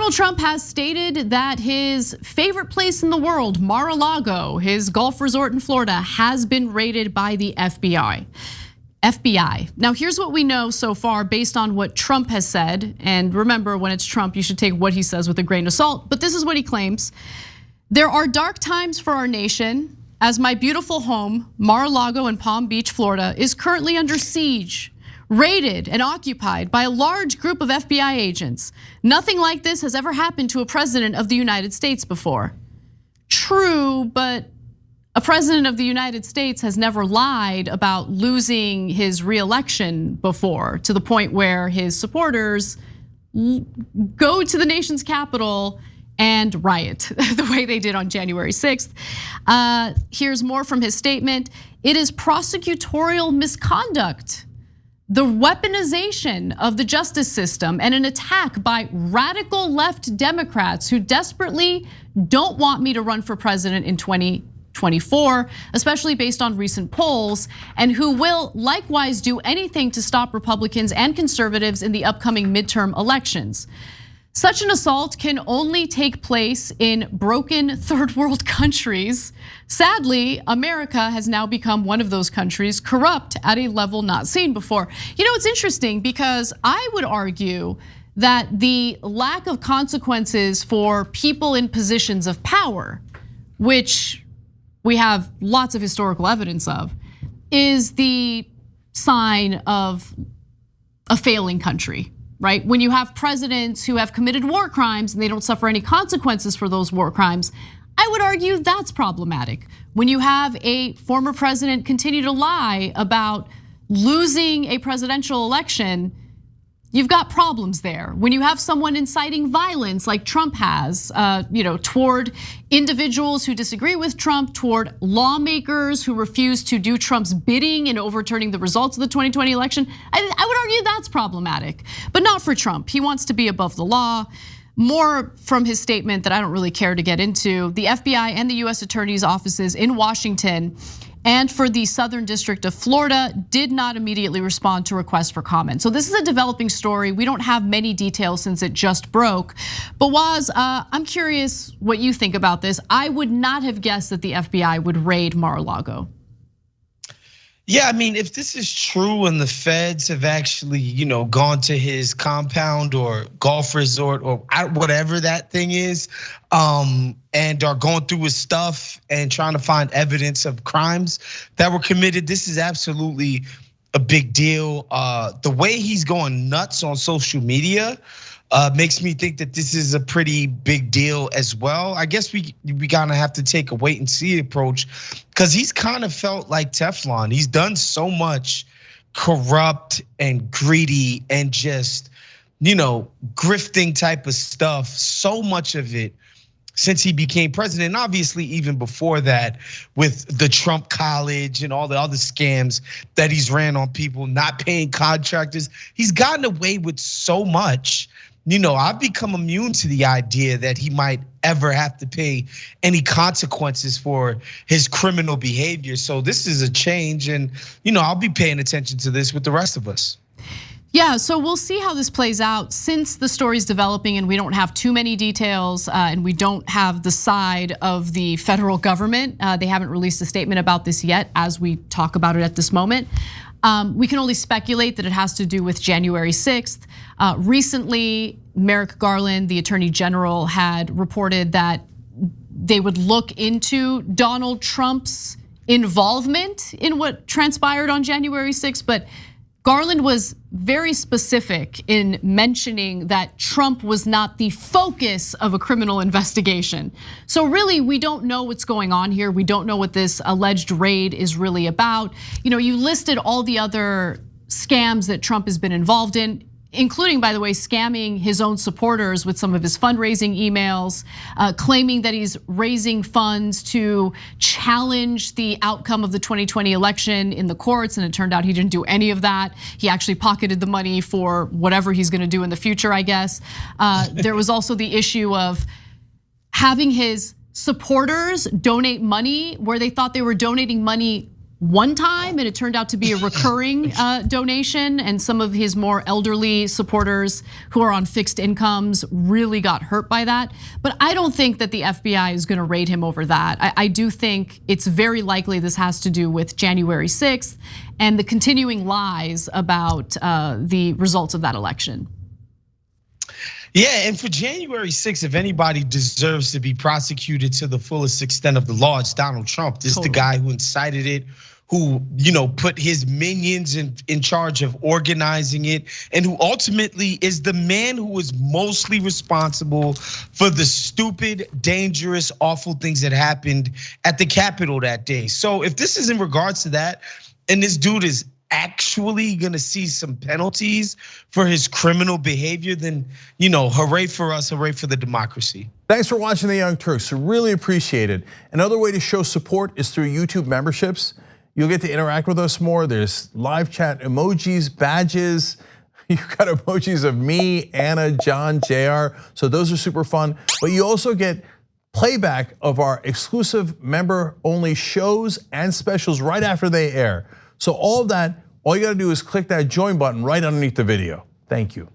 Donald Trump has stated that his favorite place in the world, Mar-A-Lago, his golf resort in Florida, has been raided by the FBI. Now, here's what we know so far based on what Trump has said. And remember, when it's Trump, you should take what he says with a grain of salt. But this is what he claims. There are dark times for our nation as my beautiful home, Mar-A-Lago in Palm Beach, Florida, is currently under siege, raided and occupied by a large group of FBI agents. Nothing like this has ever happened to a president of the United States before. True, but a president of the United States has never lied about losing his re-election before, to the point where his supporters go to the nation's capital and riot the way they did on January 6th. Here's more from his statement. It is prosecutorial misconduct, the weaponization of the justice system, and an attack by radical left Democrats who desperately don't want me to run for president in 2024, especially based on recent polls, and who will likewise do anything to stop Republicans and conservatives in the upcoming midterm elections. Such an assault can only take place in broken third world countries. Sadly, America has now become one of those countries, corrupt at a level not seen before. You know, it's interesting because I would argue that the lack of consequences for people in positions of power, which we have lots of historical evidence of, is the sign of a failing country. Right? When you have presidents who have committed war crimes and they don't suffer any consequences for those war crimes, I would argue that's problematic. When you have a former president continue to lie about losing a presidential election, you've got problems there. When you have someone inciting violence like Trump has, toward individuals who disagree with Trump, toward lawmakers who refuse to do Trump's bidding in overturning the results of the 2020 election, I would argue that's problematic, but not for Trump. He wants to be above the law. More from his statement that I don't really care to get into. The FBI and the US Attorney's offices in Washington and for the Southern District of Florida did not immediately respond to requests for comment. So this is a developing story. We don't have many details since it just broke. But Waz, I'm curious what you think about this. I would not have guessed that the FBI would raid Mar-A-Lago. Yeah, I mean, if this is true and the feds have actually, gone to his compound or golf resort or whatever that thing is, and are going through his stuff and trying to find evidence of crimes that were committed, this is absolutely a big deal. The way he's going nuts on social media makes me think that this is a pretty big deal as well. I guess we kind of have to take a wait and see approach because he's kind of felt like Teflon. He's done so much corrupt and greedy and just, grifting type of stuff, so much of it since he became president, and obviously even before that with the Trump College and all the other scams that he's ran on people, not paying contractors. He's gotten away with so much. I've become immune to the idea that he might ever have to pay any consequences for his criminal behavior. So this is a change, and I'll be paying attention to this with the rest of us. Yeah, so we'll see how this plays out since the story's developing and we don't have too many details and we don't have the side of the federal government. They haven't released a statement about this yet as we talk about it at this moment. We can only speculate that it has to do with January 6th. Recently, Merrick Garland, the Attorney General, had reported that they would look into Donald Trump's involvement in what transpired on January 6th, but Garland was very specific in mentioning that Trump was not the focus of a criminal investigation. So really, we don't know what's going on here. We don't know what this alleged raid is really about. You listed all the other scams that Trump has been involved in, including, by the way, scamming his own supporters with some of his fundraising emails, claiming that he's raising funds to challenge the outcome of the 2020 election in the courts, and it turned out he didn't do any of that. He actually pocketed the money for whatever he's gonna do in the future, I guess. There was also the issue of having his supporters donate money where they thought they were donating money one time, and it turned out to be a recurring donation, and some of his more elderly supporters who are on fixed incomes really got hurt by that. But I don't think that the FBI is gonna raid him over that. I do think it's very likely this has to do with January 6th and the continuing lies about the results of that election. Yeah, and for January 6th, if anybody deserves to be prosecuted to the fullest extent of the law, it's Donald Trump. This is the guy who incited it, who put his minions in charge of organizing it, and who ultimately is the man who was mostly responsible for the stupid, dangerous, awful things that happened at the Capitol that day. So if this is in regards to that, and this dude is actually gonna see some penalties for his criminal behavior, then hooray for us, hooray for the democracy. Thanks for watching the Young Turks, really appreciate it. Another way to show support is through YouTube memberships. You'll get to interact with us more. There's live chat emojis, badges. You've got emojis of me, Anna, John, JR. So those are super fun. But you also get playback of our exclusive member-only shows and specials right after they air. So all of that, all you gotta do is click that join button right underneath the video. Thank you.